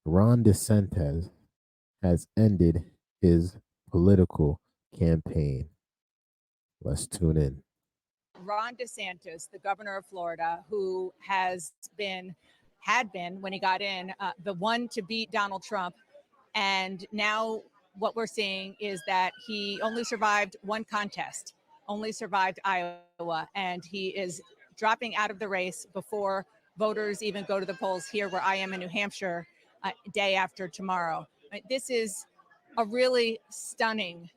Ron DeSantis has ended his political campaign. Let's tune in. Ron DeSantis, the governor of Florida, who had been when he got in, the one to beat Donald Trump. And now what we're seeing is that he only survived one contest, only survived Iowa, and he is dropping out of the race before voters even go to the polls here where I am in New Hampshire, day after tomorrow. This is a really stunning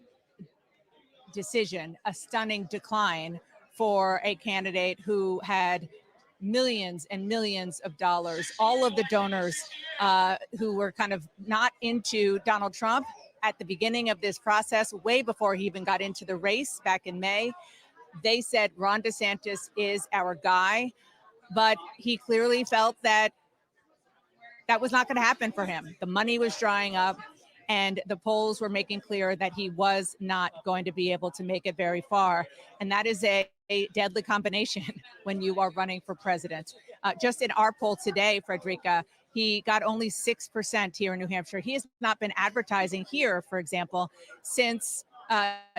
decision, a stunning decline for a candidate who had millions and millions of dollars. All of the donors who were kind of not into Donald Trump at the beginning of this process, way before he even got into the race back in May, they said Ron DeSantis is our guy. But he clearly felt that that was not going to happen for him. The money was drying up, and the polls were making clear that he was not going to be able to make it very far. And that is a deadly combination when you are running for president. Just in our poll today, Frederica, he got only 6% here in New Hampshire. He has not been advertising here, for example, since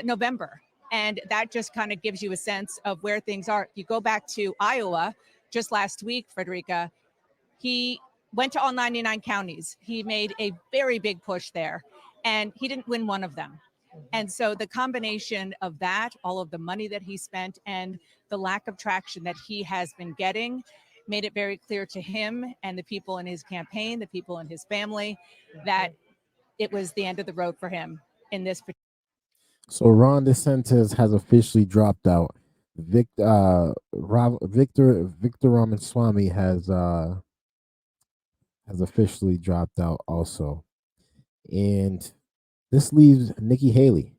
November. And that just kind of gives you a sense of where things are. You go back to Iowa just last week, Frederica, he went to all 99 counties. He made a very big push there, and he didn't win one of them. And so the combination of that, all of the money that he spent, and the lack of traction that he has been getting made it very clear to him and the people in his campaign, the people in his family, that it was the end of the road for him in this particular. So Ron DeSantis has officially dropped out. Victor Ramaswamy has officially dropped out also, and this leaves Nikki Haley,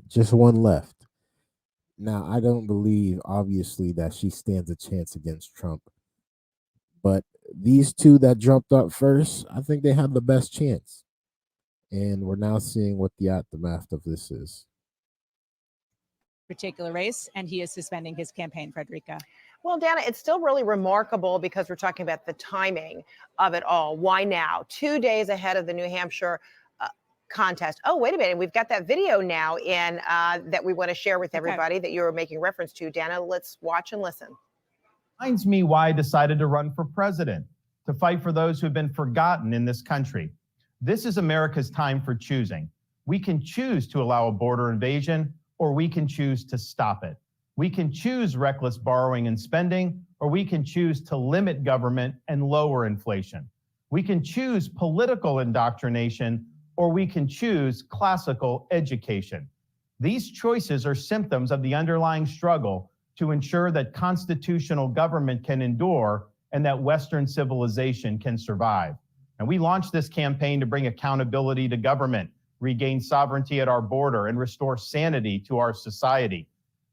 just one left. Now, I don't believe, obviously, that she stands a chance against Trump, but these two that jumped up first, I think they have the best chance, and we're now seeing what the aftermath of this is. Particular race, and he is suspending his campaign, Frederica. Well, Dana, it's still really remarkable because we're talking about the timing of it all. Why now? 2 days ahead of the New Hampshire contest. Oh, wait a minute. We've got that video now in that we want to share with everybody that you were making reference to, Dana. Let's watch and listen. Reminds me why I decided to run for president, to fight for those who've been forgotten in this country. This is America's time for choosing. We can choose to allow a border invasion, or we can choose to stop it. We can choose reckless borrowing and spending, or we can choose to limit government and lower inflation. We can choose political indoctrination, or we can choose classical education. These choices are symptoms of the underlying struggle to ensure that constitutional government can endure and that Western civilization can survive. And we launched this campaign to bring accountability to government, regain sovereignty at our border, and restore sanity to our society.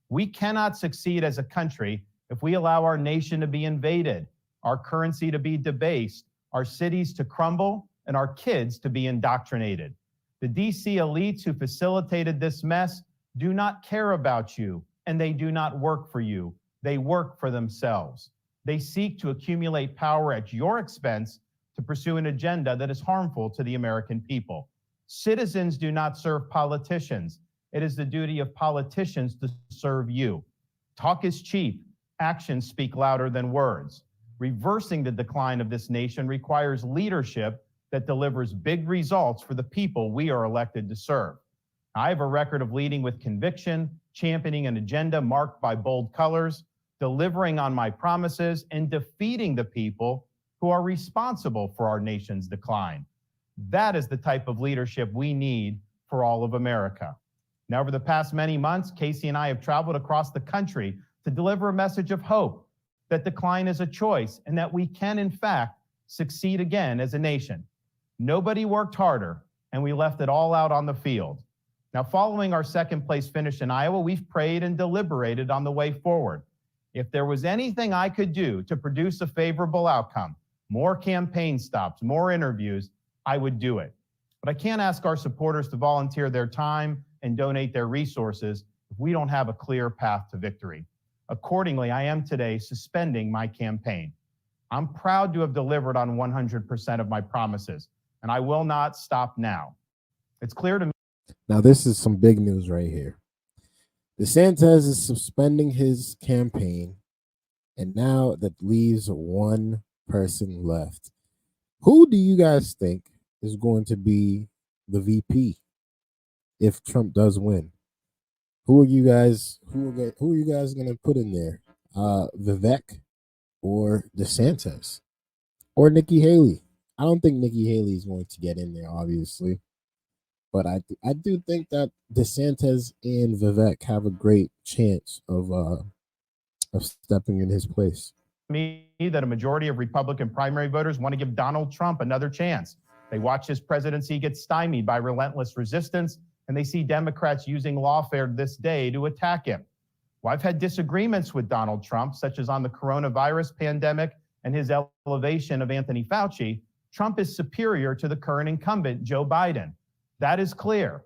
We cannot succeed as a country if we allow our nation to be invaded, our currency to be debased, our cities to crumble, and our kids to be indoctrinated. The DC elites who facilitated this mess do not care about you, and they do not work for you. They work for themselves. They seek to accumulate power at your expense to pursue an agenda that is harmful to the American people. Citizens do not serve politicians. It is the duty of politicians to serve you. Talk is cheap. Actions speak louder than words. Reversing the decline of this nation requires leadership that delivers big results for the people we are elected to serve. I have a record of leading with conviction, championing an agenda marked by bold colors, delivering on my promises, and defeating the people who are responsible for our nation's decline. That is the type of leadership we need for all of America. Now, over the past many months, Casey and I have traveled across the country to deliver a message of hope, that decline is a choice, and that we can, in fact, succeed again as a nation. Nobody worked harder, and we left it all out on the field. Now, following our second place finish in Iowa, we've prayed and deliberated on the way forward. If there was anything I could do to produce a favorable outcome, more campaign stops, more interviews, I would do it. But I can't ask our supporters to volunteer their time and donate their resources if we don't have a clear path to victory. Accordingly, I am today suspending my campaign. I'm proud to have delivered on 100% of my promises, and I will not stop now. It's clear to me. Now, this is some big news right here. DeSantis is suspending his campaign, and now that leaves one person left. Who do you guys think is going to be the VP if Trump does win? Who are you guys? Who are you guys going to put in there? Vivek or DeSantis or Nikki Haley? I don't think Nikki Haley is going to get in there, obviously, but I do think that DeSantis and Vivek have a great chance of stepping in his place. Me that a majority of Republican primary voters want to give Donald Trump another chance. They watch his presidency get stymied by relentless resistance, and they see Democrats using lawfare this day to attack him. Well, I've had disagreements with Donald Trump, such as on the coronavirus pandemic and his elevation of Anthony Fauci. Trump is superior to the current incumbent, Joe Biden. That is clear.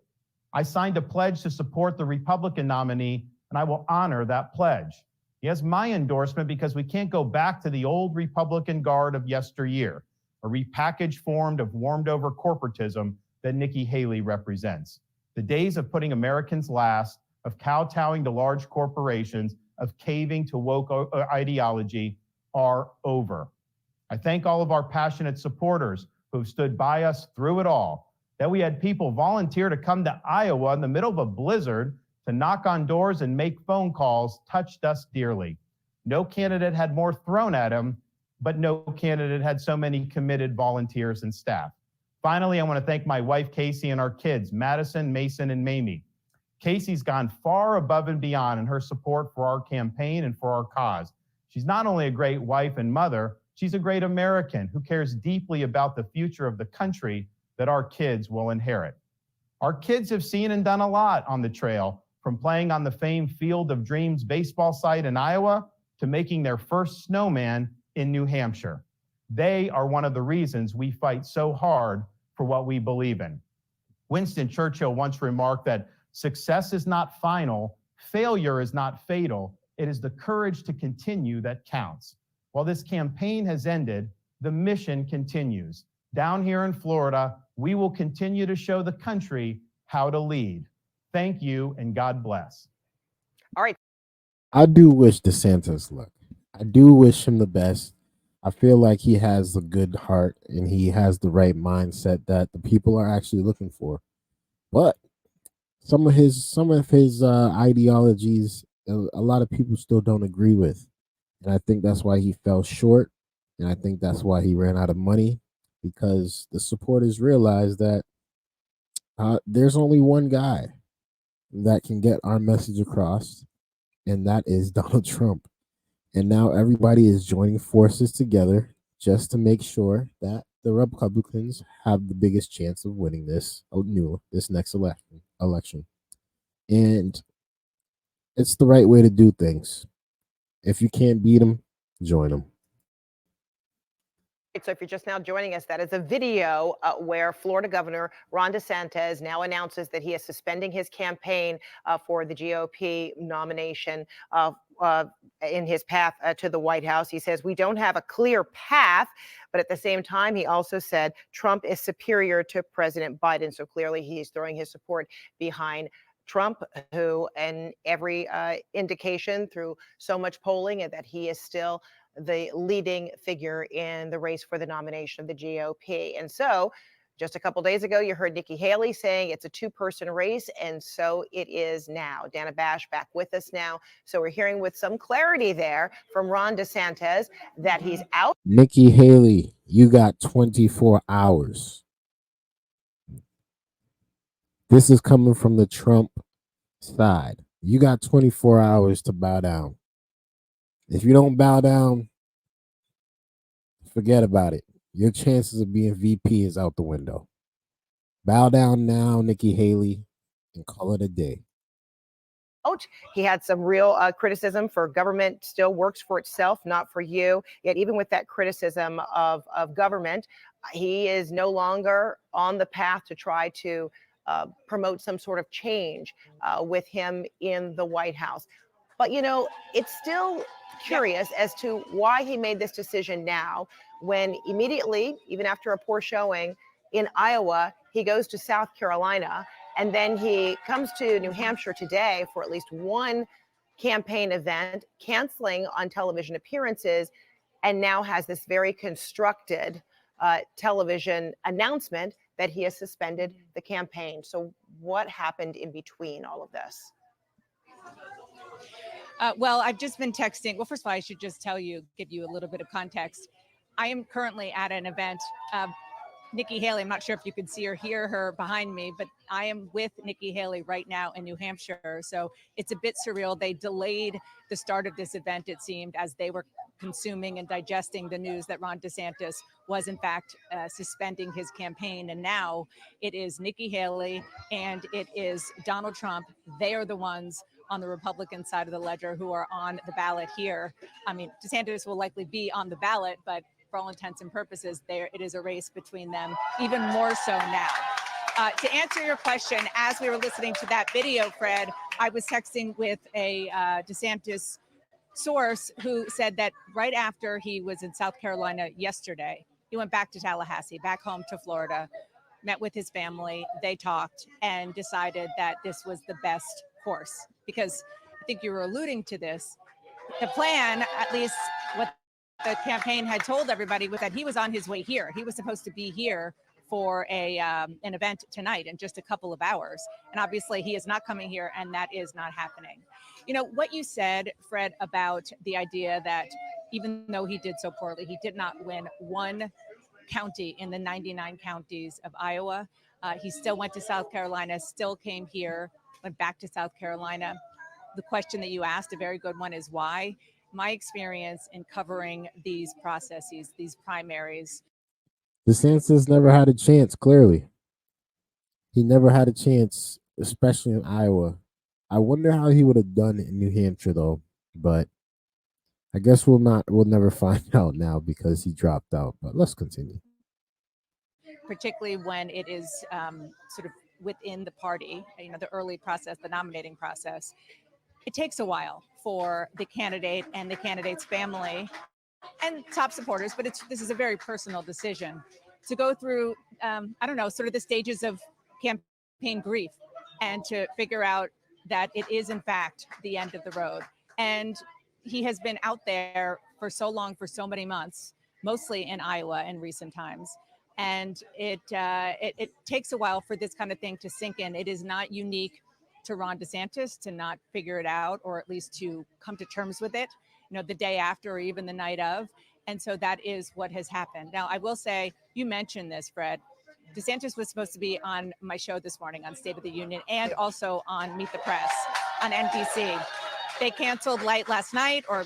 I signed a pledge to support the Republican nominee, and I will honor that pledge. He has my endorsement because we can't go back to the old Republican guard of yesteryear, a repackaged form of warmed over corporatism that Nikki Haley represents. The days of putting Americans last, of kowtowing to large corporations, of caving to woke ideology are over. I thank all of our passionate supporters who have stood by us through it all. That we had people volunteer to come to Iowa in the middle of a blizzard to knock on doors and make phone calls touched us dearly. No candidate had more thrown at him, but no candidate had so many committed volunteers and staff. Finally, I want to thank my wife, Casey, and our kids, Madison, Mason, and Mamie. Casey's gone far above and beyond in her support for our campaign and for our cause. She's not only a great wife and mother, she's a great American who cares deeply about the future of the country that our kids will inherit. Our kids have seen and done a lot on the trail, from playing on the famed Field of Dreams baseball site in Iowa to making their first snowman in New Hampshire. They are one of the reasons we fight so hard for what we believe in. Winston Churchill once remarked that success is not final, failure is not fatal, it is the courage to continue that counts. While this campaign has ended, the mission continues. Down here in Florida, we will continue to show the country how to lead. Thank you, and God bless. All right. I do wish DeSantis luck. I do wish him the best. I feel like he has a good heart and he has the right mindset that the people are actually looking for. But some of his ideologies, a lot of people still don't agree with, and I think that's why he fell short, and I think that's why he ran out of money, because the supporters realized that there's only one guy that can get our message across, and that is Donald Trump. And now everybody is joining forces together just to make sure that the Republicans have the biggest chance of winning this next election. And it's the right way to do things. If you can't beat them, join them. So if you're just now joining us, that is a video where Florida Governor Ron DeSantis now announces that he is suspending his campaign for the GOP nomination in his path to the White House. He says, we don't have a clear path, but at the same time, he also said Trump is superior to President Biden. So clearly he's throwing his support behind Trump, who, in every indication through so much polling, that he is still the leading figure in the race for the nomination of the GOP. And so just a couple days ago, you heard Nikki Haley saying it's a two-person race, and so it is now. Dana Bash back with us now. So we're hearing with some clarity there from Ron DeSantis that he's out. Nikki Haley, you got 24 hours. This is coming from the Trump side. You got 24 hours to bow down. If you don't bow down, forget about it. Your chances of being VP is out the window. Bow down now, Nikki Haley, and call it a day. He had some real criticism for government still works for itself, not for you. Yet even with that criticism of government, he is no longer on the path to try to promote some sort of change with him in the White House. But, it's still curious as to why he made this decision now, when immediately, even after a poor showing in Iowa, he goes to South Carolina, and then he comes to New Hampshire today for at least one campaign event, canceling on television appearances, and now has this very constructed television announcement that he has suspended the campaign. So what happened in between all of this? Well, I've just been texting. Well, first of all, I should just give you a little bit of context. I am currently at an event. Nikki Haley, I'm not sure if you can see or hear her behind me, but I am with Nikki Haley right now in New Hampshire. So it's a bit surreal. They delayed the start of this event, it seemed, as they were consuming and digesting the news that Ron DeSantis was in fact suspending his campaign. And now it is Nikki Haley and it is Donald Trump. They are the ones on the Republican side of the ledger who are on the ballot here. I mean, DeSantis will likely be on the ballot, but for all intents and purposes, it is a race between them, even more so now. To answer your question, as we were listening to that video, Fred, I was texting with a DeSantis source who said that right after he was in South Carolina yesterday, he went back to Tallahassee, back home to Florida, met with his family, they talked, and decided that this was the best course. Because I think you were alluding to this, the plan, at least what the campaign had told everybody, was that he was on his way here. He was supposed to be here for an event tonight in just a couple of hours. And obviously he is not coming here, and that is not happening. What you said, Fred, about the idea that even though he did so poorly, he did not win one county in the 99 counties of Iowa. He still went to South Carolina, still came here, went back to South Carolina. The question that you asked, a very good one, is why? My experience in covering these processes, these primaries. DeSantis never had a chance, clearly. He never had a chance, especially in Iowa. I wonder how he would have done in New Hampshire, though. But I guess we'll never find out now because he dropped out. But let's continue. Particularly when it is sort of within the party, the early process, the nominating process. It takes a while for the candidate and the candidate's family and top supporters, but this is a very personal decision to go through, sort of the stages of campaign grief and to figure out that it is in fact the end of the road. And he has been out there for so long, for so many months, mostly in Iowa in recent times. And it takes a while for this kind of thing to sink in. It is not unique to Ron DeSantis to not figure it out, or at least to come to terms with it, the day after or even the night of. And so that is what has happened. Now, I will say, you mentioned this, Fred. DeSantis was supposed to be on my show this morning on State of the Union and also on Meet the Press on NBC. They canceled last night or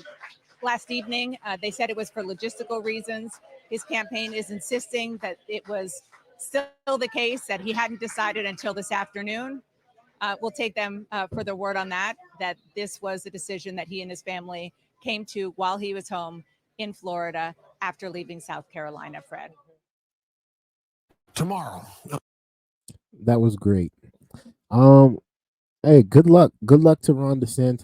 last evening. They said it was for logistical reasons. His campaign is insisting that it was still the case, that he hadn't decided until this afternoon. We'll take them for their word on that this was a decision that he and his family came to while he was home in Florida after leaving South Carolina, Fred. Tomorrow. That was great. Hey, good luck. Good luck to Ron DeSantis.